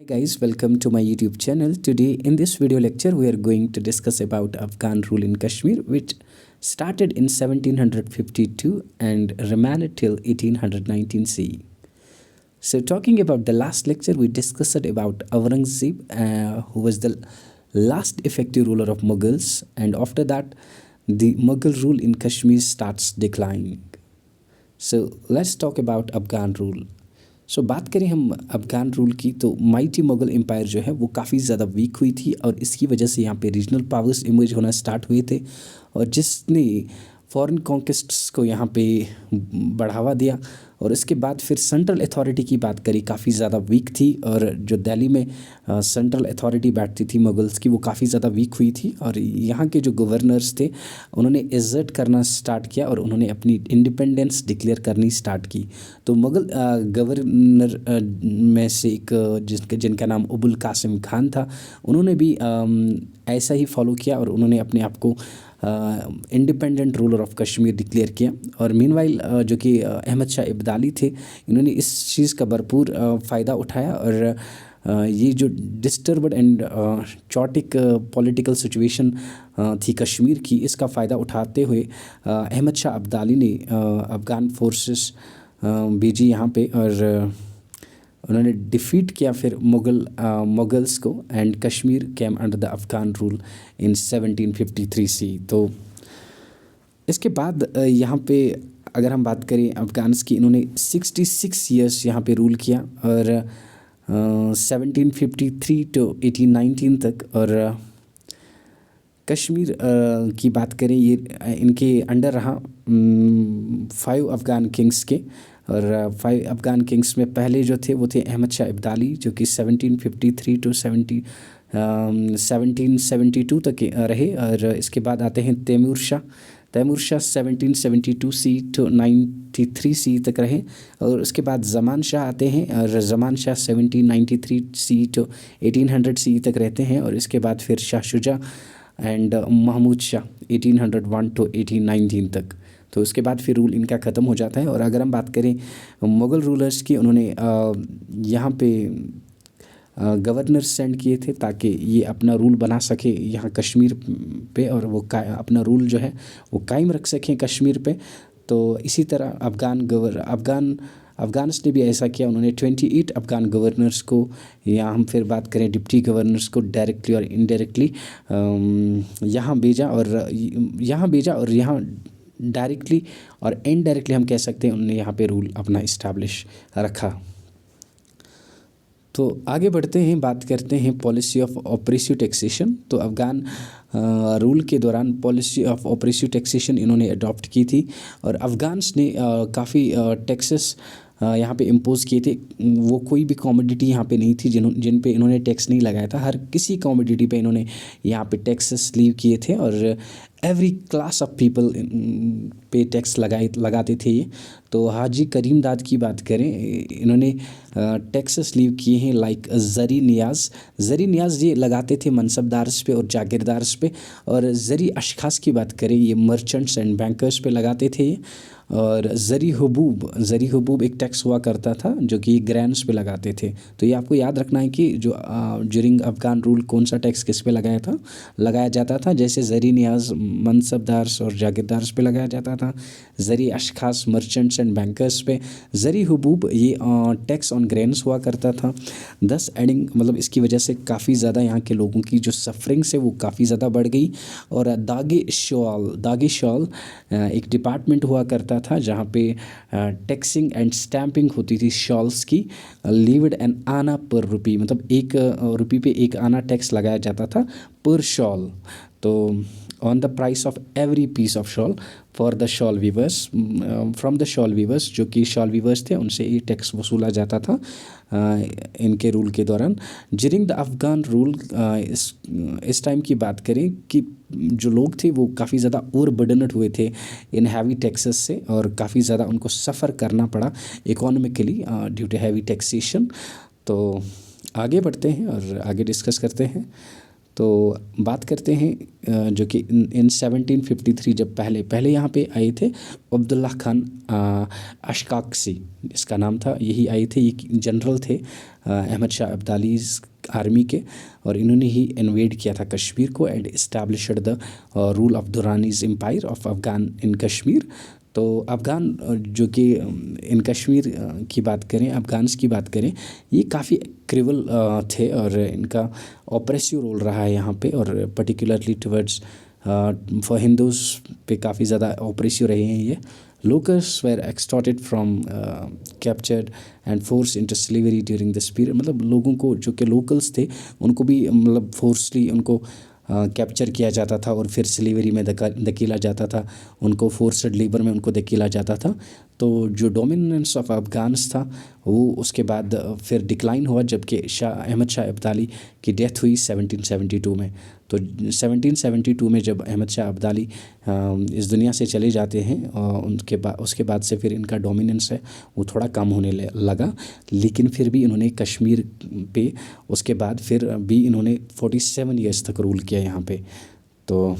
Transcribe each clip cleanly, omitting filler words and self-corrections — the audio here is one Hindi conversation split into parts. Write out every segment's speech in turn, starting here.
Hey guys, welcome to my YouTube channel. Today in this video lecture we are going to discuss about Afghan rule in Kashmir, which started in 1752 and remained till 1819 CE. So talking about the last lecture, we discussed about Aurangzeb, who was the last effective ruler of Mughals, and after that the Mughal rule in Kashmir starts declining. So let's talk about Afghan rule. सो बात करें हम अफ़गान रूल की, तो माइटी मुग़ल एम्पायर जो है वो काफ़ी ज़्यादा वीक हुई थी और इसकी वजह से यहाँ पे रीजनल पावर्स इमर्ज होना स्टार्ट हुए थे और जिसने फॉरेन कॉन्क्वेस्ट्स को यहाँ पे बढ़ावा दिया। और इसके बाद फिर सेंट्रल अथॉरिटी की बात करी, काफ़ी ज़्यादा वीक थी और जो दिल्ली में सेंट्रल अथॉरिटी बैठती थी मुगल्स की, वो काफ़ी ज़्यादा वीक हुई थी और यहाँ के जो गवर्नर्स थे उन्होंने इज़्ज़त करना स्टार्ट किया और उन्होंने अपनी इंडिपेंडेंस डिक्लेयर करनी स्टार्ट की। तो मुग़ल गवर्नर में से एक जिनका नाम अबुल कासिम खान था, उन्होंने भी ऐसा ही फॉलो किया और उन्होंने अपने आप को independent ruler of Kashmir declare किया। और मीनवाइल जो कि अहमद शाह इब्दाली थे, इन्होंने इस चीज़ का भरपूर फ़ायदा उठाया और ये जो डिस्टर्बड एंड चॉटिक पॉलिटिकल सिचुएशन थी कश्मीर की, इसका फ़ायदा उठाते हुए अहमद शाह अब्दाली ने अफ़गान फोर्सेस भेजी यहाँ पे और उन्होंने डिफ़ीट किया फिर मुगल्स को and Kashmir came under the Afghan rule in 1753 सी। तो इसके बाद यहाँ पे अगर हम बात करें अफ़गान्स की, इन्होंने 66 ईयर्स यहाँ पे रूल किया और 1753 टू 1819 तक। और कश्मीर की बात करें, ये इनके अंडर रहा 5 अफ़गान किंग्स के। और 5 अफ़गान किंग्स में पहले जो थे वो थे अहमद शाह इब्दाली, जो कि 1753 टू 1772 तक रहे। और इसके बाद आते हैं तैमूर शाह 1772 सी टू 93 सी तक रहे। और उसके बाद ज़मान शाह आते हैं और ज़मान शाह 1793 सी टू 1800 सी तक रहते हैं। और इसके बाद फिर शाह शुजा एंड महमूद शाह 1801 टू 1819 तक। तो उसके बाद फिर रूल इनका ख़त्म हो जाता है। और अगर हम बात करें मुग़ल रूलर्स की, उन्होंने यहाँ पे गवर्नर सेंड किए थे ताकि ये अपना रूल बना सके यहाँ कश्मीर पे और वो अपना रूल जो है वो कायम रख सकें कश्मीर पे। तो इसी तरह अफ़गान्स ने भी ऐसा किया, उन्होंने 28 अफ़गान गवर्नर्स को, या हम फिर बात करें डिप्टी गवर्नर्स को, डायरेक्टली और इनडायरेक्टली यहाँ भेजा और यहाँ डायरेक्टली और इनडायरेक्टली हम कह सकते हैं उन्होंने यहाँ पे रूल अपना इस्टेब्लिश रखा। तो आगे बढ़ते हैं, बात करते हैं पॉलिसी ऑफ ऑपरेसिव टैक्सेशन। तो अफ़गान रूल के दौरान पॉलिसी ऑफ ऑपरेसिव टैक्सेशन इन्होंने अडॉप्ट की थी और अफ़गान्स ने काफ़ी टैक्सेस यहाँ पे इम्पोज़ किए थे। वो कोई भी कॉमोडिटी यहाँ पे नहीं थी जिन पे इन्होंने टैक्स नहीं लगाया था। हर किसी कॉमोडिटी पे इन्होंने यहाँ पे टैक्सेस लीव किए थे और एवरी क्लास ऑफ पीपल पे टैक्स लगाते थे ये। तो हाजी करीम दाद की बात करें, इन्होंने टैक्सेस लीव किए हैं लाइक ज़री नियाज़ ये लगाते थे मनसबदार्स पे और जागीरदार्स पे। और ज़री अशखास की बात करें, ये मर्चेंट्स एंड बैंकर्स पे लगाते थे ये। और ज़री हबूब एक टैक्स हुआ करता था जो कि ग्रैंड्स पे लगाते थे। तो ये आपको याद रखना है कि जो ड्यूरिंग अफ़गान रूल कौन सा टैक्स किस पे लगाया जाता था। जैसे ज़री नियाज़ मनसबदार्स और जागीरदार्स पे लगाया जाता था, ज़री अशखास मर्चेंट्स एंड बैंकर्स पे, ज़री हबूब ये टैक्स ऑन ग्रेन्स हुआ करता था। दस एडिंग मतलब इसकी वजह से काफ़ी ज़्यादा यहाँ के लोगों की जो सफरिंग्स है वो काफ़ी ज़्यादा बढ़ गई। और दागे शॉल एक डिपार्टमेंट हुआ करता था जहाँ पे टैक्सिंग एंड स्टैंपिंग होती थी शॉल्स की। लीव्ड एन आना पर रुपी, मतलब 1 रुपये पे 1 आना टैक्स लगाया जाता था पर शॉल। तो on the price of every piece of shawl for the shawl weavers, from the shawl weavers, जो कि शॉल वीवर्स थे उनसे ये टैक्स वसूला जाता था इनके रूल के दौरान। ड्यूरिंग द अफ़गान रूल इस टाइम की बात करें कि जो लोग थे वो काफ़ी ज़्यादा ओवरबर्डनड हुए थे इन हैवी टैक्सेस से और काफ़ी ज़्यादा उनको सफ़र करना पड़ा economically due to heavy taxation. तो आगे बढ़ते हैं और आगे डिस्कस करते हैं। तो बात करते हैं जो कि इन 1753 जब पहले यहाँ पे आए थे अब्दुल्ला खान अशकाक्सी, इसका नाम था, यही आए थे, ये जनरल थे अहमद शाह अब्दाली आर्मी के, और इन्होंने ही इन्वेड किया था कश्मीर को and established the rule of Durranis empire of Afghan in Kashmir. तो अफ़गान जो कि इन कश्मीर की बात करें, अफ़गान्स की बात करें, ये काफ़ी क्रिवल थे और इनका ऑपरेसिव रोल रहा है यहाँ पे, और पर्टिकुलरली टुवर्ड्स फॉर हिंदूज पे काफ़ी ज़्यादा ऑपरेसिव रहे हैं ये। Locals were extorted from captured and forced into slavery during this period, मतलब लोगों को जो कि लोकल्स थे उनको भी मतलब फोर्सली उनको कैप्चर किया जाता था और फिर स्लेवरी में धकेला जाता था, उनको फोर्सड लेबर में उनको धकेला जाता था। तो जो डोमिनेंस ऑफ अफ़गान्स था वो उसके बाद फिर डिक्लाइन हुआ जबकि अहमद शाह अब्दाली की डेथ हुई 1772 में। तो 1772 में जब अहमद शाह अब्दाली इस दुनिया से चले जाते हैं उसके बाद से फिर इनका डोमिनेंस है वो थोड़ा कम होने लगा, लेकिन फिर भी इन्होंने कश्मीर पे उसके बाद फिर भी इन्होंने 47 ईयर्स तक रूल किया यहाँ पे। तो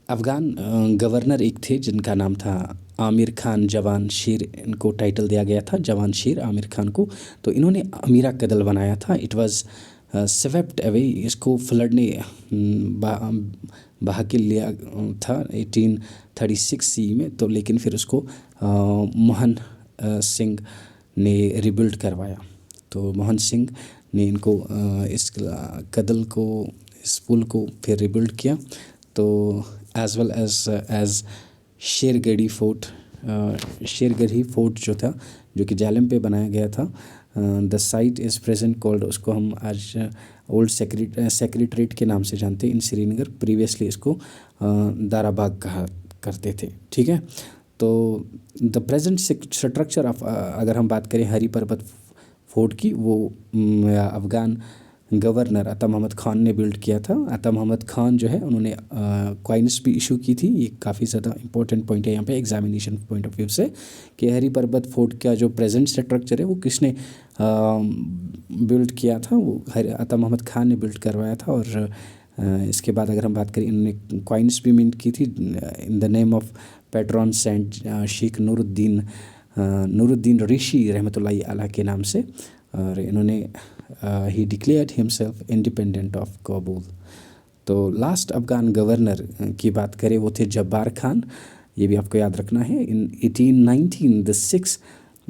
अफ़गान गवर्नर एक थे जिनका नाम था आमिर खान जवान शेर, इनको टाइटल दिया गया था जवान शेर आमिर खान को। तो इन्होंने अमीरा कदल बनाया था, इट वाज स्वेप्ट अवे, इसको फ्लड ने बहा के लिया था 1836 सी में। तो लेकिन फिर उसको मोहन सिंह ने रिबिल्ड करवाया। तो मोहन सिंह ने इनको इस कदल को, इस पुल को फिर रिबिल्ड किया। तो as well as Shergarhi fort, Shergarhi fort जो था जो कि जालिम पे बनाया गया था, the site is present called, उसको हम आज ओल्ड सेक्रेटरीट के नाम से जानते हैं इन श्रीनगर, प्रीवियसली इसको दाराबाग कहा करते थे। ठीक है, तो द प्रेजेंट स्ट्रक्चर ऑफ, अगर हम बात करें हरी पर्वत फोर्ट की, वो अफ़गान गवर्नर अता मोहम्मद ख़ान ने बिल्ड किया था। अता मोहम्मद ख़ान जो है उन्होंने कॉइन्स भी इशू की थी, ये काफ़ी ज़्यादा इंपॉर्टेंट पॉइंट है यहाँ पे एग्जामिनेशन पॉइंट ऑफ व्यू से, कि हरी पर्वत फोर्ट का जो प्रेजेंट स्ट्रक्चर है वो किसने बिल्ड किया था, वो अता मोहम्मद ख़ान ने बिल्ड करवाया था। और इसके बाद अगर हम बात करें, इन्होंने कॉइन्स भी मिंट की थी in the name of patron saint Sheikh Nooruddin Rishi रहमतुल्लाहि अलैह के नाम से, और इन्होंने ही declared himself independent of Kabul. तो लास्ट अफ़गान गवर्नर की बात करें वो थे जब्बार खान, ये भी आपको याद रखना है। In 1819 the Sikhs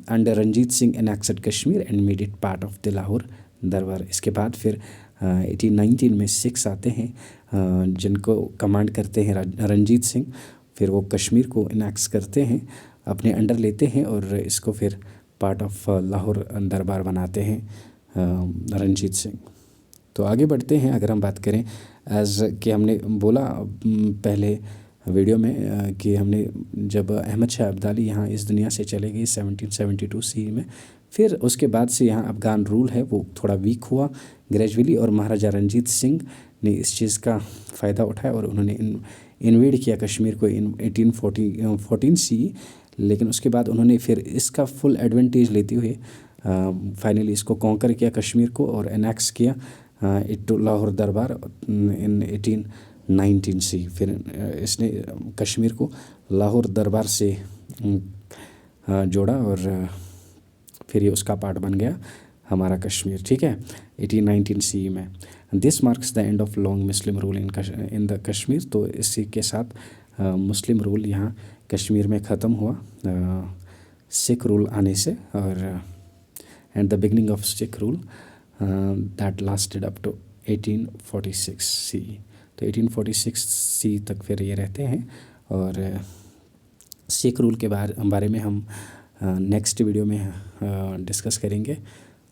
under Ranjit Singh annexed Kashmir and made it part of the Lahore Darbar. इसके बाद फिर 1819 में 6 आते हैं जिनको कमांड करते हैं रंजीत सिंह, फिर वो कश्मीर को इनेक्ट करते हैं, अपने अंडर लेते हैं और इसको फिर पार्ट ऑफ लाहौर दरबार बनाते हैं रंजीत सिंह। तो आगे बढ़ते हैं, अगर हम बात करें एज़ कि हमने बोला पहले वीडियो में कि हमने जब अहमद शाह अब्दाली यहाँ इस दुनिया से चले गए 1772 सी में, फिर उसके बाद से यहाँ अफ़गान रूल है वो थोड़ा वीक हुआ ग्रेजुअली, और महाराजा रंजीत सिंह ने इस चीज़ का फ़ायदा उठाया और उन्होंने इन्वेड किया कश्मीर को इन 1814 सी। लेकिन उसके बाद उन्होंने फिर इसका फुल एडवांटेज लेते हुए फाइनली इसको कॉन्कर किया कश्मीर को और एनेक्स किया इट टू लाहौर दरबार इन 1819 सी। फिर इसने कश्मीर को लाहौर दरबार से जोड़ा और फिर ये उसका पार्ट बन गया हमारा कश्मीर। ठीक है, 1819 सी में। This marks the end of long Muslim rule in the Kashmir. तो इसी के साथ मुस्लिम रूल यहाँ कश्मीर में ख़त्म हुआ सिख रूल आने से, और and the beginning of Sikh rule that lasted up to 1846 C. तो 1846 सी तक फिर ये रहते हैं, और सिख रूल के बारे में हम नेक्स्ट वीडियो में डिस्कस करेंगे।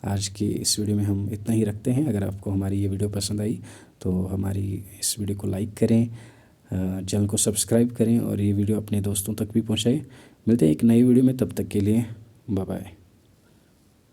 आज की इस वीडियो में हम इतना ही रखते हैं। अगर आपको हमारी ये वीडियो पसंद आई तो हमारी इस वीडियो को लाइक करें, चैनल को सब्सक्राइब करें और ये वीडियो अपने दोस्तों तक भी पहुंचाएं। मिलते हैं एक नई वीडियो में, तब तक के लिए बाय बाय।